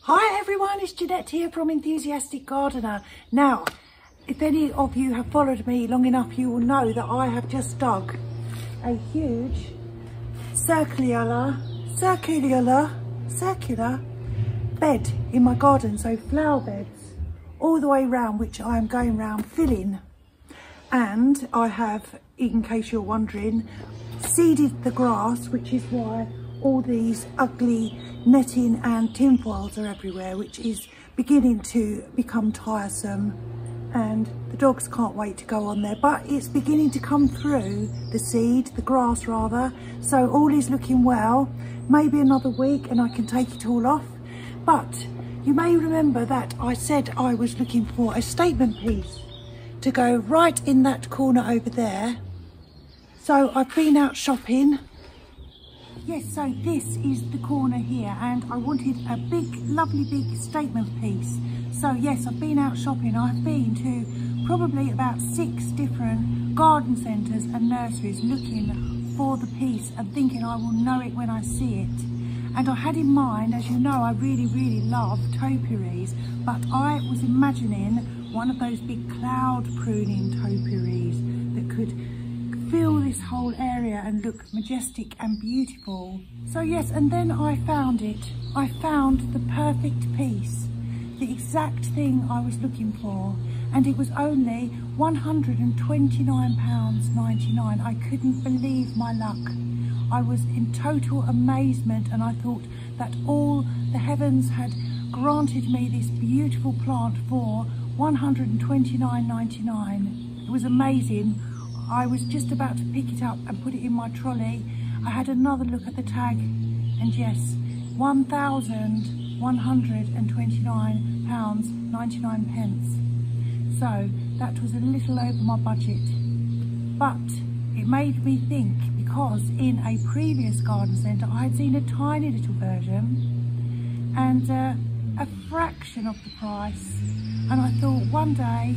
Hi everyone, it's Jeanette here from Enthusiastic Gardener. Now, if any of you have followed me long enough, you will know that I have just dug a huge circular bed in my garden, so flower beds all the way round, which I am going round filling. And I have, in case you're wondering, seeded the grass, which is why all these ugly netting and tinfoils are everywhere, which is beginning to become tiresome, and the dogs can't wait to go on there. But it's beginning to come through, the grass rather, so all is looking well. Maybe another week and I can take it all off. But you may remember that I said I was looking for a statement piece to go right in that corner over there. So I've been out shopping. Yes, so this is the corner here, and I wanted a big, lovely big statement piece. So yes, I've been out shopping. I've been to probably about 6 different garden centres and nurseries looking for the piece and thinking I will know it when I see it. And I had in mind, as you know, I really love topiaries, but I was imagining one of those big cloud pruning topiaries that could fill this whole area and look majestic and beautiful. So yes, and then I found it. I found the perfect piece, the exact thing I was looking for, and it was only £129.99. I couldn't believe my luck. I was in total amazement, and I thought that all the heavens had granted me this beautiful plant for £129.99. It was amazing. I was just about to pick it up and put it in my trolley. I had another look at the tag, and yes, £1,129.99. So that was a little over my budget, but it made me think, because in a previous garden centre I had seen a tiny little version and a fraction of the price, and I thought one day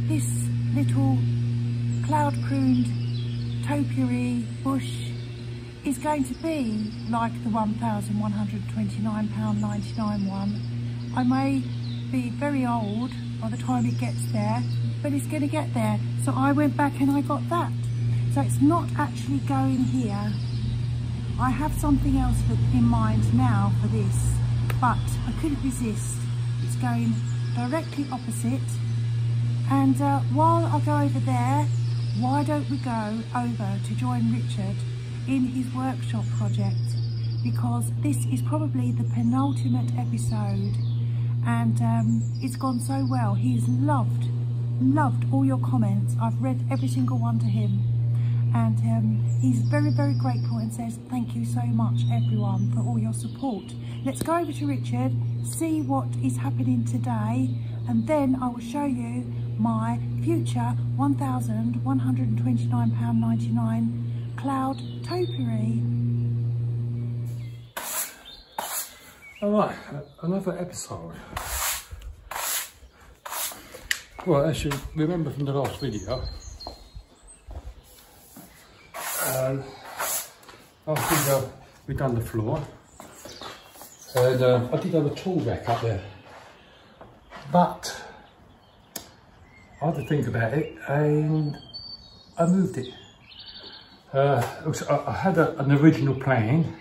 this little cloud pruned topiary bush is going to be like the £1,129.99 one. I may be very old by the time it gets there, but it's going to get there. So I went back and I got that. So it's not actually going here. I have something else in mind now for this, but I couldn't resist. It's going directly opposite. And while I go over there, why don't we go over to join Richard in his workshop project, because this is probably the penultimate episode, and it's gone so well. He's loved all your comments. I've read every single one to him, and he's very grateful and says thank you so much everyone for all your support. Let's go over to Richard, see what is happening today, and then I will show you my future £1,129.99 cloud topiary. Alright, another episode. Well, as you remember from the last video, last video we done the floor, and I did have a tool rack up there, but I had to think about it and I moved it. I had an original plan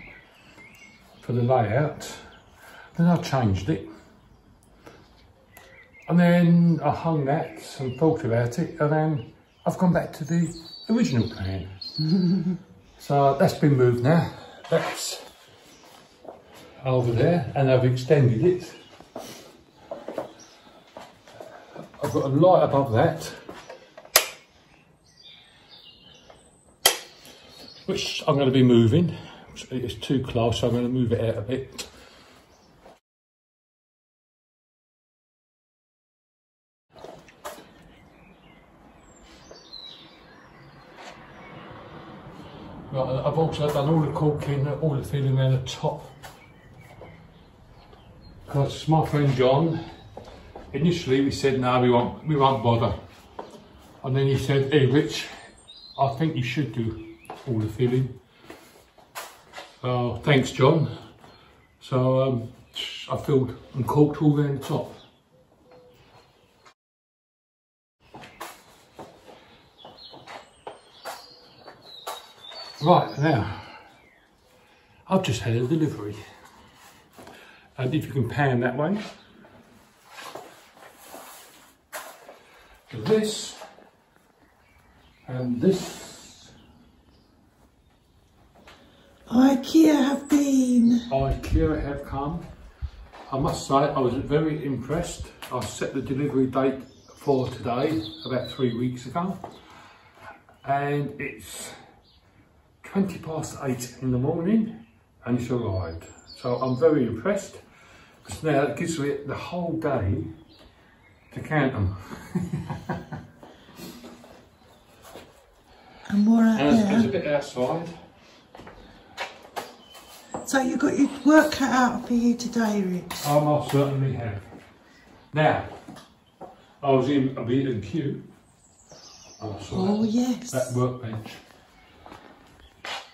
for the layout, then I changed it, and then I hung that and thought about it, and then I've gone back to the original plan. So that's been moved now. That's over there, and I've extended it. I've got a light above that, which I'm going to be moving. It's too close, so I'm going to move it out a bit. Right, I've also done all the caulking, all the filling around the top. Because my friend John, initially we said no, we won't bother, and then he said, hey Rich, I think you should do all the filling. Thanks John. So I filled and corked all around the top. Right, now, I've just had a delivery. And if you can pan that way. This and this. IKEA have come. I must say I was very impressed. I set the delivery date for today about 3 weeks ago, and it's 8:20 in the morning and it's arrived. So I'm very impressed, because now it gives me the whole day to count them. And more out there. There's a bit outside. So you've got your work cut out for you today, Rich? I most certainly have. Now, I was in a B&Q and I saw that workbench.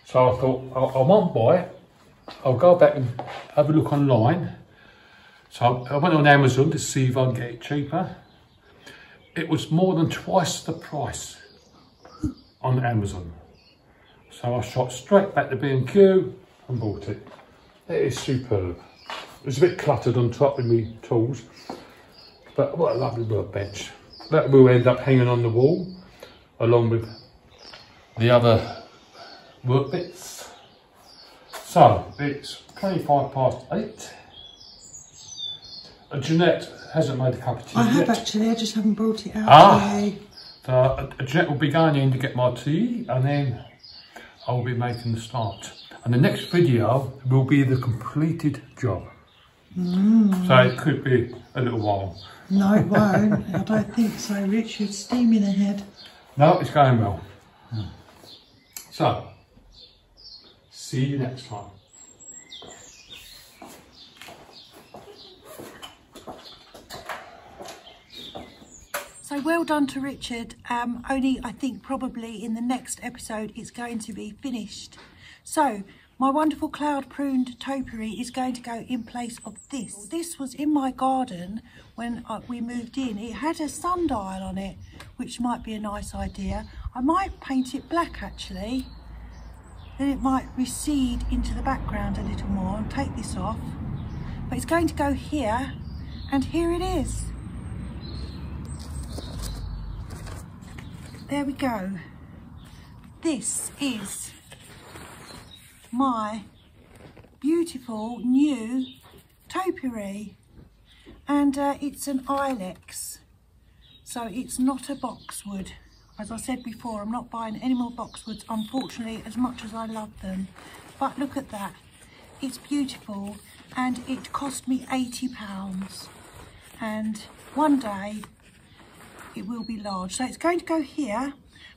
So I thought, I won't buy it. I'll go back and have a look online. So I went on Amazon to see if I can get it cheaper. It was more than twice the price on Amazon. So I shot straight back to B&Q and bought it. It is superb. It was a bit cluttered on top with me tools, but what a lovely workbench. That will end up hanging on the wall along with the other work bits. So it's 8:25. Jeanette hasn't made a cup of tea I yet. have actually, I just haven't brought it out today. So Jeanette will be going in to get my tea, and then I will be making the start. And the next video will be the completed job. So it could be a little while. No, it won't. I don't think so, Rich. You're steaming ahead. No, it's going well. So, see you next time. So well done to Richard. Only I think probably in the next episode it's going to be finished. So my wonderful cloud pruned topiary is going to go in place of this. This was in my garden when we moved in. It had a sundial on it, which might be a nice idea. I might paint it black actually. Then it might recede into the background a little more and take this off. But it's going to go here, and here it is. There we go. This is my beautiful new topiary, and it's an Ilex, so it's not a Boxwood. As I said before, I'm not buying any more Boxwoods, unfortunately, as much as I love them. But look at that, it's beautiful, and it cost me £80, and one day it will be large. So it's going to go here.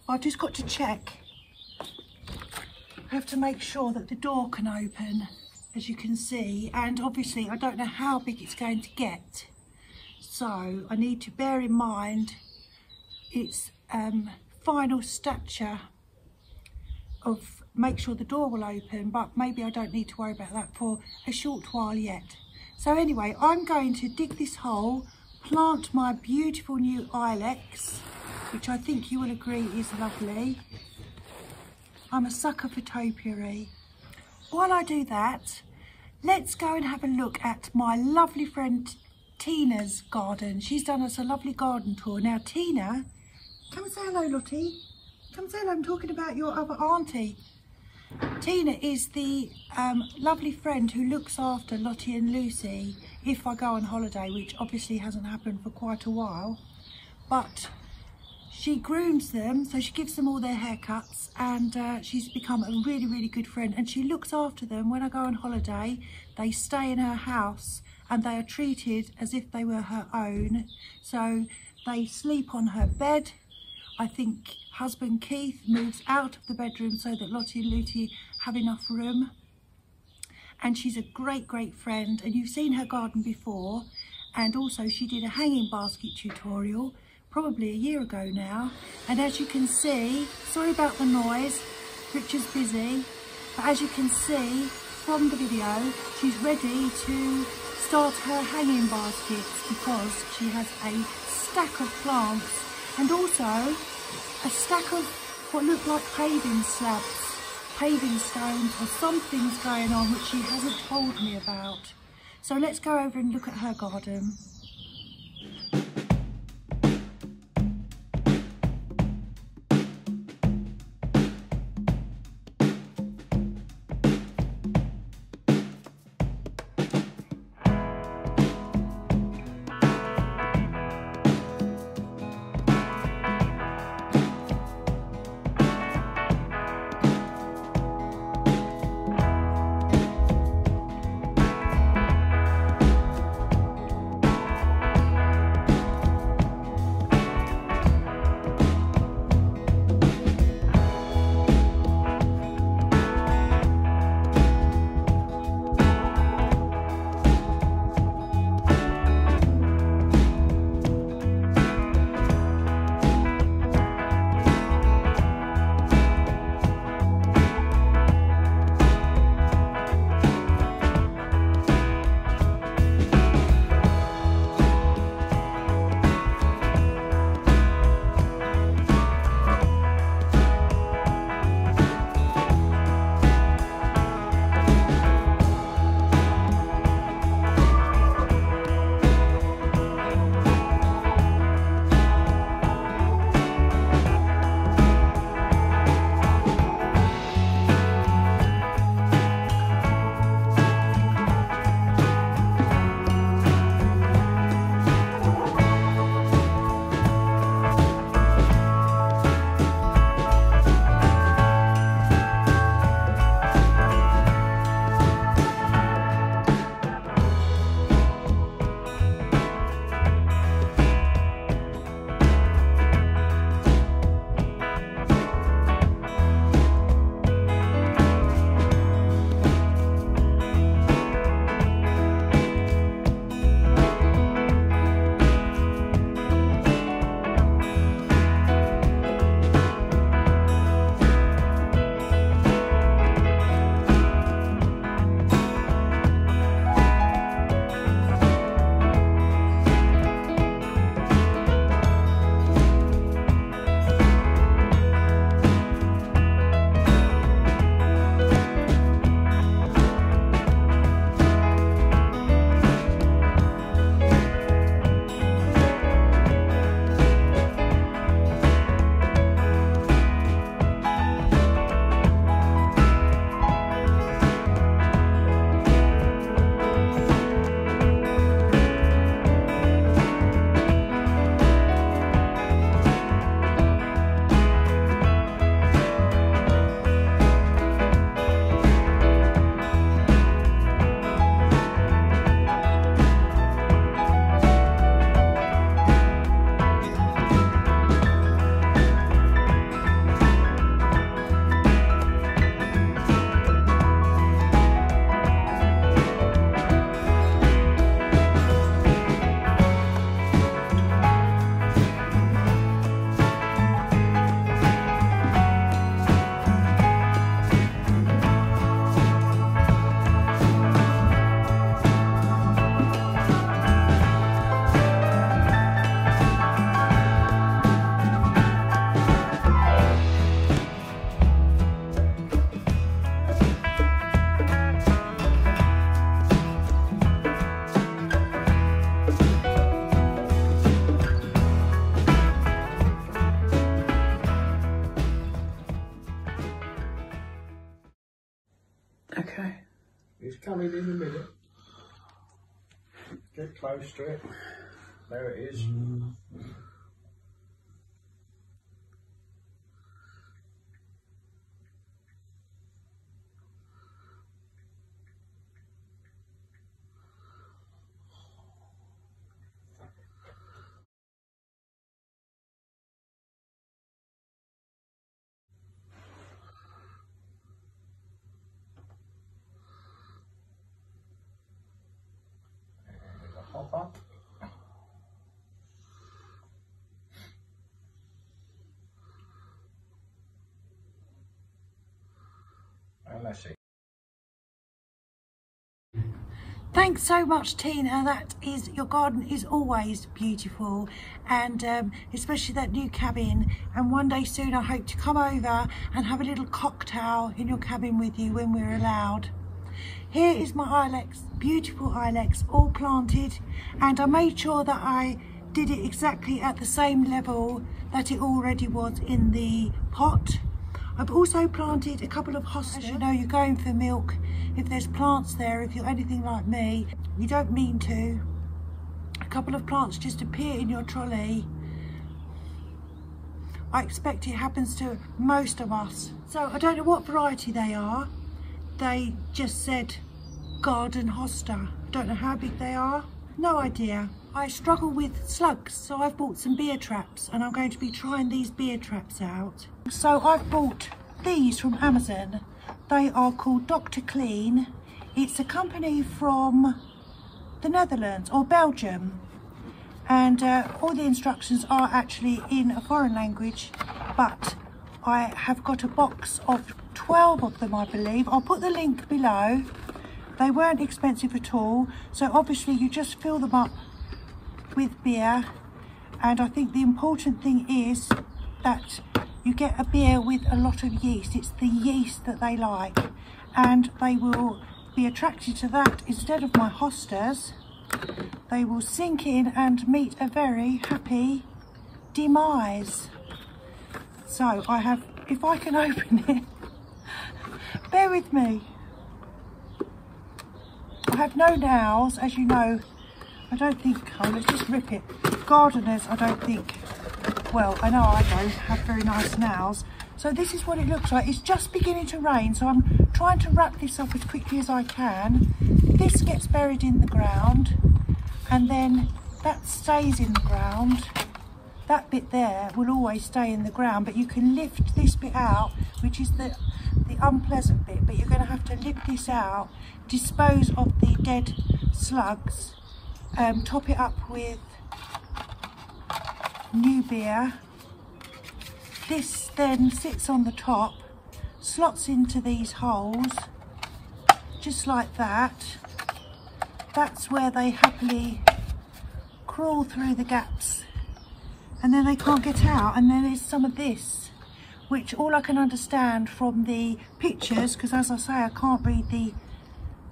I've just got to check. I have to make sure that the door can open, as you can see, and obviously I don't know how big it's going to get, so I need to bear in mind its final stature of make sure the door will open, but maybe I don't need to worry about that for a short while yet. So anyway, I'm going to dig this hole, plant my beautiful new Ilex, which I think you will agree is lovely. I'm a sucker for topiary. While I do that, let's go and have a look at my lovely friend Tina's garden. She's done us a lovely garden tour. Now Tina, come and say hello, Lottie. Come and say hello, I'm talking about your other auntie. Tina is the lovely friend who looks after Lottie and Lucy if I go on holiday, which obviously hasn't happened for quite a while. But she grooms them, so she gives them all their haircuts, and she's become a really, really good friend, and she looks after them. When I go on holiday, they stay in her house and they are treated as if they were her own. So they sleep on her bed. I think husband Keith moves out of the bedroom so that Lottie and Lucy have enough room. And she's a great, great friend, and you've seen her garden before. And also she did a hanging basket tutorial probably a year ago now, and as you can see, sorry about the noise, Richard's busy, but as you can see, from the video, she's ready to start her hanging baskets because she has a stack of plants and also a stack of what look like paving slabs, paving stones, or something's going on which she hasn't told me about. So let's go over and look at her garden. Okay. It's coming in a minute. Get close to it. There it is. Hop up. And let's see. Thanks so much, Tina. Your garden is always beautiful, and especially that new cabin. And one day soon I hope to come over and have a little cocktail in your cabin with you when we're allowed. Here is my Ilex, beautiful Ilex, all planted, and I made sure that I did it exactly at the same level that it already was in the pot. I've also planted a couple of hostas. As you know, you're going for milk. If there's plants there, if you're anything like me, you don't mean to. A couple of plants just appear in your trolley. I expect it happens to most of us. So I don't know what variety they are. They just said garden hosta. I don't know how big they are. No idea. I struggle with slugs, so I've bought some beer traps, and I'm going to be trying these beer traps out. So I've bought these from Amazon. They are called Dr. Clean. It's a company from the Netherlands or Belgium, and all the instructions are actually in a foreign language, but I have got a box of 12 of them, I believe. I'll put the link below. They weren't expensive at all, so obviously you just fill them up with beer, and I think the important thing is that you get a beer with a lot of yeast. It's the yeast that they like, and they will be attracted to that instead of my hostas. They will sink in and meet a very happy demise. So I have, if I can open it, bear with me. I have no nails, as you know. I don't think, oh, let's just rip it. Gardeners, I don't think, well, I know I don't have very nice nails. So this is what it looks like. It's just beginning to rain, so I'm trying to wrap this up as quickly as I can. This gets buried in the ground, and then that stays in the ground. That bit there will always stay in the ground, but you can lift this bit out, which is the unpleasant bit, but you're going to have to lift this out, dispose of the dead slugs, top it up with new beer. This then sits on the top, slots into these holes, just like that. That's where they happily crawl through the gaps, and then they can't get out. And then there's some of this, which all I can understand from the pictures, because as I say, I can't read the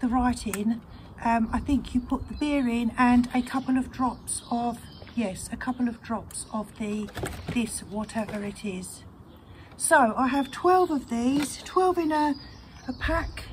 writing. I think you put the beer in and a couple of drops of, yes, a couple of drops of this whatever it is. So I have 12 of these, 12 in a pack.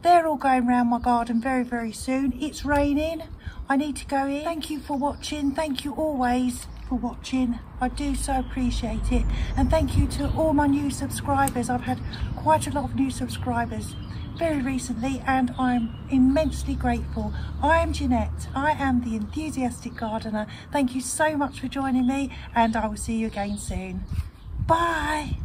They're all going around my garden very, very soon. It's raining. I need to go in. Thank you for watching. Thank you always for watching. I do so appreciate it. And thank you to all my new subscribers. I've had quite a lot of new subscribers very recently, and I'm immensely grateful. I am Jeanette. I am the enthusiastic gardener. Thank you so much for joining me, and I will see you again soon. Bye.